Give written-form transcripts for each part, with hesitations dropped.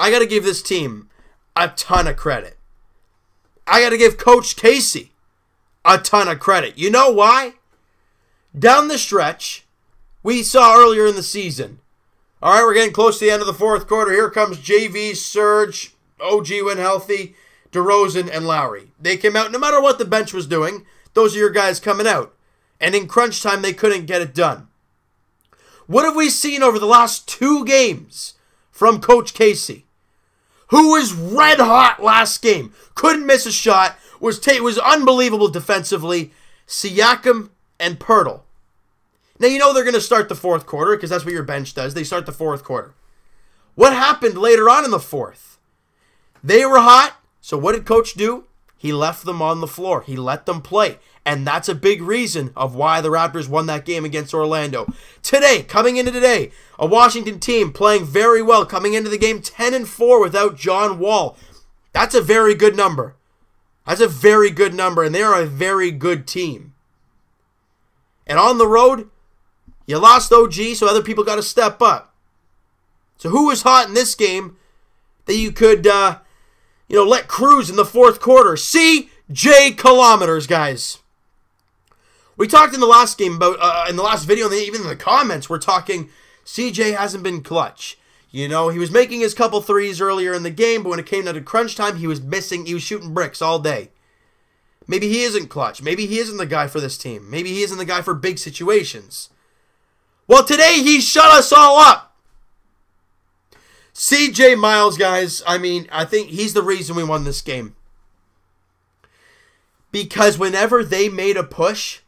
I got to give this team a ton of credit. I got to give Coach Casey a ton of credit. You know why? Down the stretch, we saw earlier in the season. All right, we're getting close to the end of the fourth quarter. Here comes JV, Serge, OG when healthy, DeRozan, and Lowry. They came out, no matter what the bench was doing, those are your guys coming out. And in crunch time, they couldn't get it done. What have we seen over the last 2 games from Coach Casey? Who was red hot last game, couldn't miss a shot, was unbelievable defensively, Siakam and Poeltl. Now, you know they're going to start the fourth quarter because that's what your bench does. They start the fourth quarter. What happened later on in the fourth? They were hot, so what did Coach do? He left them on the floor. He let them play. And that's a big reason of why the Raptors won that game against Orlando. Coming into today, a Washington team playing very well, coming into the game 10-4 without John Wall. That's a very good number. That's a very good number, and they are a very good team. And on the road, you lost OG, so other people got to step up. So who was hot in this game that you could, let cruise in the fourth quarter? CJ Kilometers, guys. We talked in the last game about, in the last video, and even in the comments, we're talking CJ hasn't been clutch. You know, he was making his couple threes earlier in the game, but when it came down to crunch time, he was shooting bricks all day. Maybe he isn't clutch. Maybe he isn't the guy for this team. Maybe he isn't the guy for big situations. Well, today he shut us all up. CJ Miles, guys, I think he's the reason we won this game. Because whenever they made a push,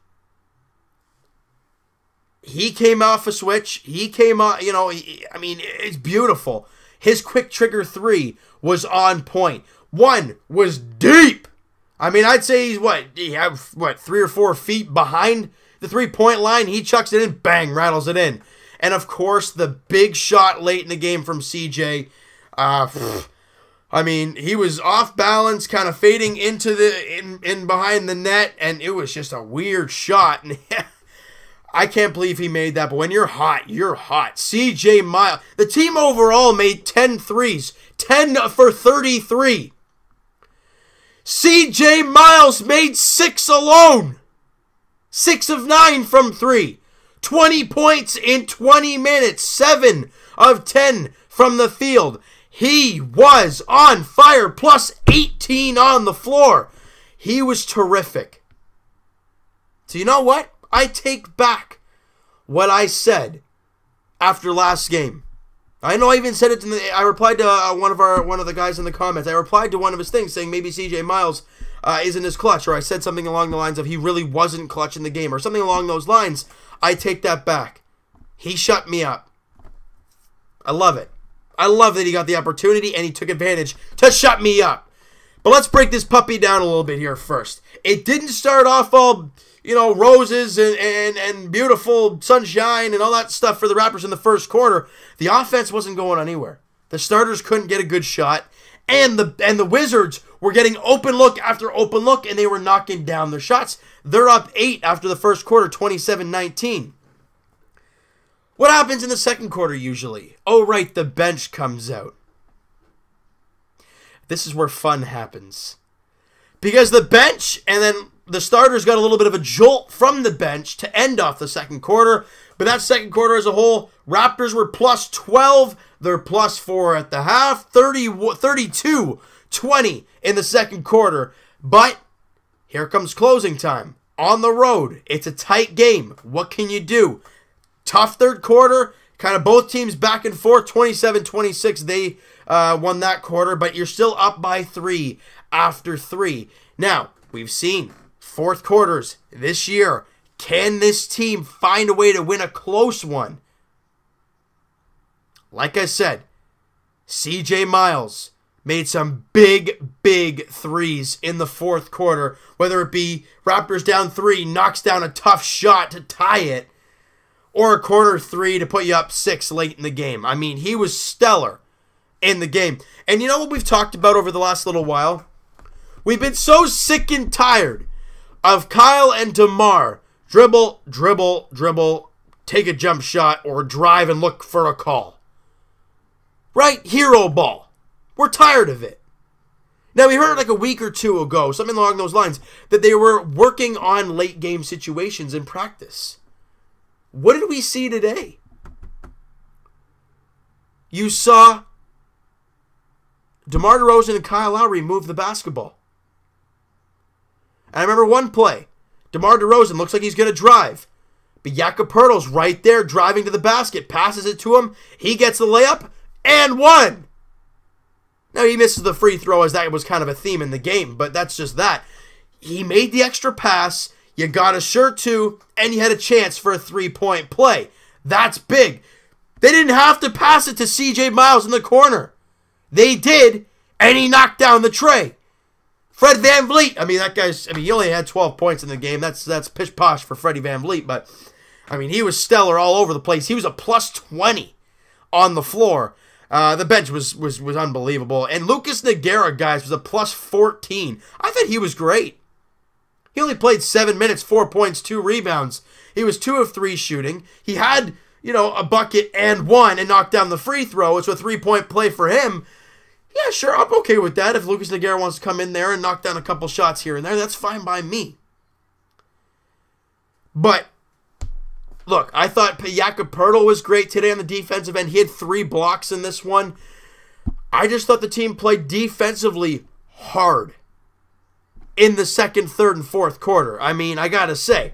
he came off a switch. He came on, it's beautiful. His quick trigger 3 was on point. 1 was deep. I'd say he's 3 or 4 feet behind the 3-point line. He chucks it in, bang, rattles it in. And of course, the big shot late in the game from CJ. He was off balance, kind of fading into in behind the net, and it was just a weird shot. I can't believe he made that, but when you're hot, you're hot. CJ Miles, the team overall made 10 threes, 10 for 33. CJ Miles made 6 alone. 6 of 9 from 3. 20 points in 20 minutes, 7 of 10 from the field. He was on fire, plus 18 on the floor. He was terrific. So you know what? I take back what I said after last game. I know I even said it I replied to one of the guys in the comments. I replied to one of his things saying maybe CJ Miles isn't as clutch, or I said something along the lines of he really wasn't clutch in the game, or something along those lines. I take that back. He shut me up. I love it. I love that he got the opportunity and he took advantage to shut me up. But let's break this puppy down a little bit here first. It didn't start off all, roses and beautiful sunshine and all that stuff for the Raptors in the first quarter. The offense wasn't going anywhere. The starters couldn't get a good shot. And the Wizards were getting open look after open look, and they were knocking down their shots. They're up 8 after the first quarter, 27-19. What happens in the second quarter usually? Oh, right, the bench comes out. This is where fun happens. Because the bench and then the starters got a little bit of a jolt from the bench to end off the second quarter. But that second quarter as a whole, Raptors were plus 12. They're plus 4 at the half. 32-20 in the second quarter. But here comes closing time. On the road, it's a tight game. What can you do? Tough third quarter. Kind of both teams back and forth. 27-26, they won that quarter. But you're still up by 3 after 3. Now, we've seen fourth quarters this year. Can this team find a way to win a close one? Like I said, CJ Miles made some big threes in the fourth quarter. Whether it be Raptors down 3, knocks down a tough shot to tie it, or a corner 3 to put you up 6 late in the game. He was stellar in the game. And you know what we've talked about over the last little while? We've been so sick and tired of Kyle and DeMar dribble, take a jump shot, or drive and look for a call. Right? Hero ball. We're tired of it. Now, we heard like a week or two ago, something along those lines, that they were working on late game situations in practice. What did we see today? You saw DeMar DeRozan and Kyle Lowry move the basketball. And I remember one play. DeMar DeRozan looks like he's going to drive. But Jakob Poeltl's right there driving to the basket. Passes it to him. He gets the layup. And one. Now, he misses the free throw as that was kind of a theme in the game. But that's just that. He made the extra pass. You got a shirt too. And you had a chance for a 3-point play. That's big. They didn't have to pass it to CJ Miles in the corner. They did. And he knocked down the tray. Fred VanVleet, he only had 12 points in the game. That's pish posh for Freddie VanVleet, but he was stellar all over the place. He was a plus 20 on the floor. The bench was unbelievable. And Lucas Nogueira, guys, was a plus 14. I thought he was great. He only played 7 minutes, 4 points, 2 rebounds. He was 2 of 3 shooting. He had, a bucket and one and knocked down the free throw. It's a 3-point play for him. Yeah, sure, I'm okay with that. If Lucas Nogueira wants to come in there and knock down a couple shots here and there, that's fine by me. But, look, I thought Jakob Poeltl was great today on the defensive end. He had 3 blocks in this one. I just thought the team played defensively hard in the second, third, and fourth quarter. I gotta say,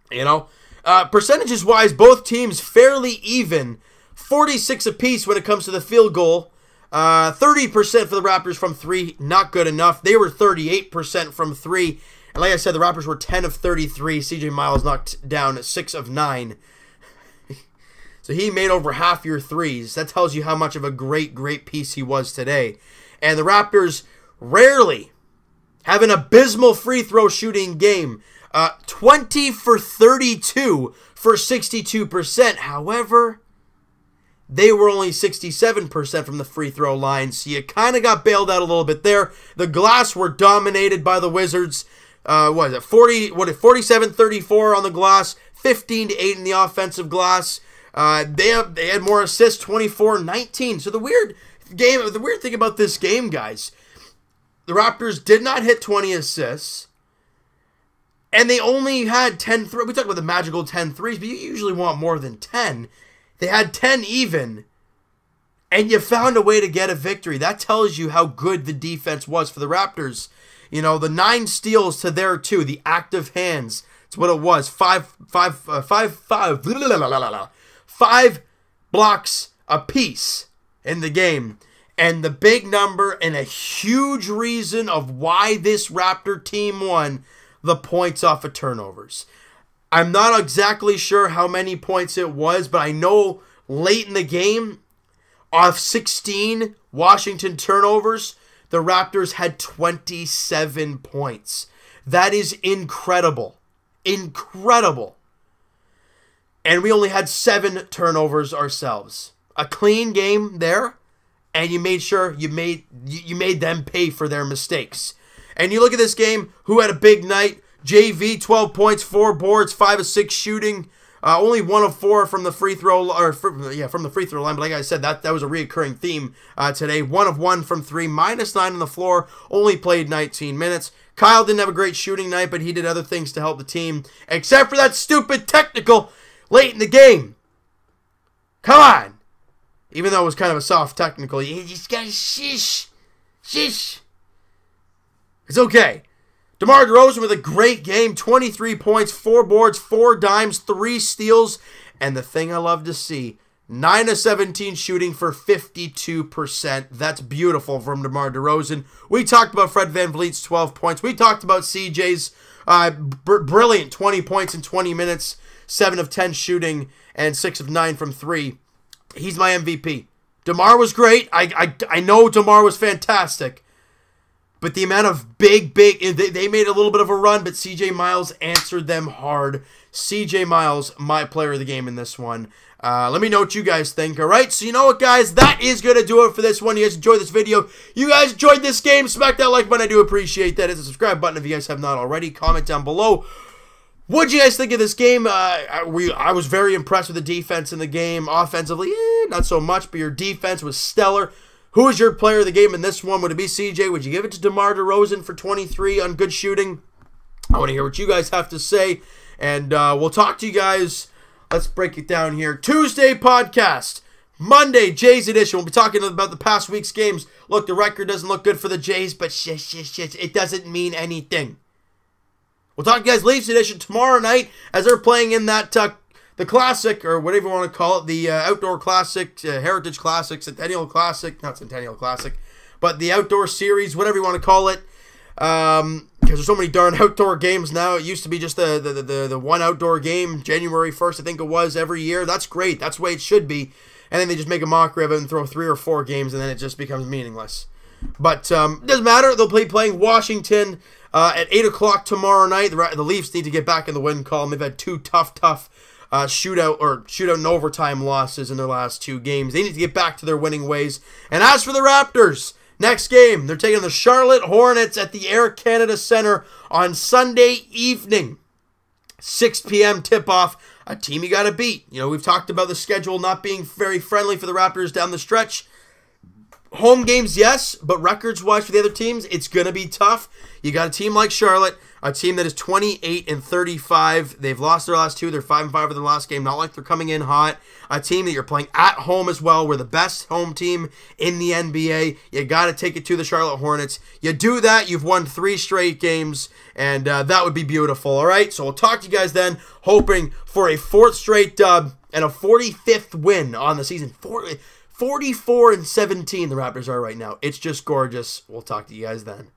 percentages-wise, both teams fairly even. 46 apiece when it comes to the field goal. 30% for the Raptors from 3, not good enough. They were 38% from 3. And like I said, the Raptors were 10 of 33. CJ Miles knocked down 6 of 9. So he made over half your threes. That tells you how much of a great piece he was today. And the Raptors rarely have an abysmal free throw shooting game. 20 for 32 for 62%. However, they were only 67% from the free throw line, so you kind of got bailed out a little bit there. The glass were dominated by the Wizards. 47-34 on the glass, 15-8 in the offensive glass. They had more assists, 24-19. So the weird thing about this game, guys, the Raptors did not hit 20 assists, and they only had 10 threes. We talked about the magical 10 threes, but you usually want more than 10. They had 10 even, and you found a way to get a victory. That tells you how good the defense was for the Raptors. The 9 steals to their 2, the active hands. It's what it was. 5 blocks apiece in the game. And the big number and a huge reason of why this Raptor team won, the points off of turnovers. I'm not exactly sure how many points it was, but I know late in the game, off 16 Washington turnovers, the Raptors had 27 points. That is incredible. Incredible. And we only had 7 turnovers ourselves. A clean game there, and you made sure you made them pay for their mistakes. And you look at this game, who had a big night? JV, 12 points, 4 boards, 5 of 6 shooting, only 1 of 4 from the free throw, from the free throw line. But like I said, that was a reoccurring theme today. 1 of 1 from 3, -9 on the floor, only played 19 minutes. Kyle didn't have a great shooting night, but he did other things to help the team, except for that stupid technical late in the game. Come on. Even though it was kind of a soft technical, you just gotta shish. It's okay. DeMar DeRozan with a great game, 23 points, 4 boards, 4 dimes, 3 steals, and the thing I love to see, 9 of 17 shooting for 52%. That's beautiful from DeMar DeRozan. We talked about Fred VanVleet's 12 points. We talked about CJ's brilliant 20 points in 20 minutes, 7 of 10 shooting, and 6 of 9 from 3. He's my MVP. DeMar was great. I know DeMar was fantastic. But the amount of big, they made a little bit of a run, but CJ Miles answered them hard. CJ Miles, my player of the game in this one. Let me know what you guys think, all right? So you know what, guys? That is going to do it for this one. You guys enjoyed this video. You guys enjoyed this game. Smack that like button. I do appreciate that. Hit the subscribe button if you guys have not already. Comment down below. What'd you guys think of this game? I was very impressed with the defense in the game. Offensively, not so much, but your defense was stellar. Who is your player of the game in this one? Would it be CJ? Would you give it to DeMar DeRozan for 23 on good shooting? I want to hear what you guys have to say. And we'll talk to you guys. Let's break it down here. Tuesday podcast. Monday, Jays edition. We'll be talking about the past week's games. Look, the record doesn't look good for the Jays, but it doesn't mean anything. We'll talk to you guys Leafs edition tomorrow night as they're playing in that the Classic, or whatever you want to call it, the Outdoor Classic, Heritage Classic, Centennial Classic, not Centennial Classic, but the Outdoor Series, whatever you want to call it. Because there's so many darn outdoor games now. It used to be just the one outdoor game, January 1st, I think it was, every year. That's great. That's the way it should be. And then they just make a mockery of it and throw 3 or 4 games, and then it just becomes meaningless. But it doesn't matter. They'll be playing Washington at 8 o'clock tomorrow night. The Leafs need to get back in the win column. They've had 2 tough shootout and overtime losses in their last 2 games. They need to get back to their winning ways. And as for the Raptors, next game, they're taking the Charlotte Hornets at the Air Canada Centre on Sunday evening. 6 p.m. tip-off, a team you got to beat. You know, we've talked about the schedule not being very friendly for the Raptors down the stretch. Home games, yes, but records-wise for the other teams, it's going to be tough. You got a team like Charlotte, a team that is 28-35. They've lost their last 2. They're 5-5 in their last game. Not like they're coming in hot. A team that you're playing at home as well. We're the best home team in the NBA. You got to take it to the Charlotte Hornets. You do that, you've won 3 straight games, and that would be beautiful. All right, so we'll talk to you guys then, hoping for a 4th straight dub and a 45th win on the season. 44-17 the Raptors are right now. It's just gorgeous. We'll talk to you guys then.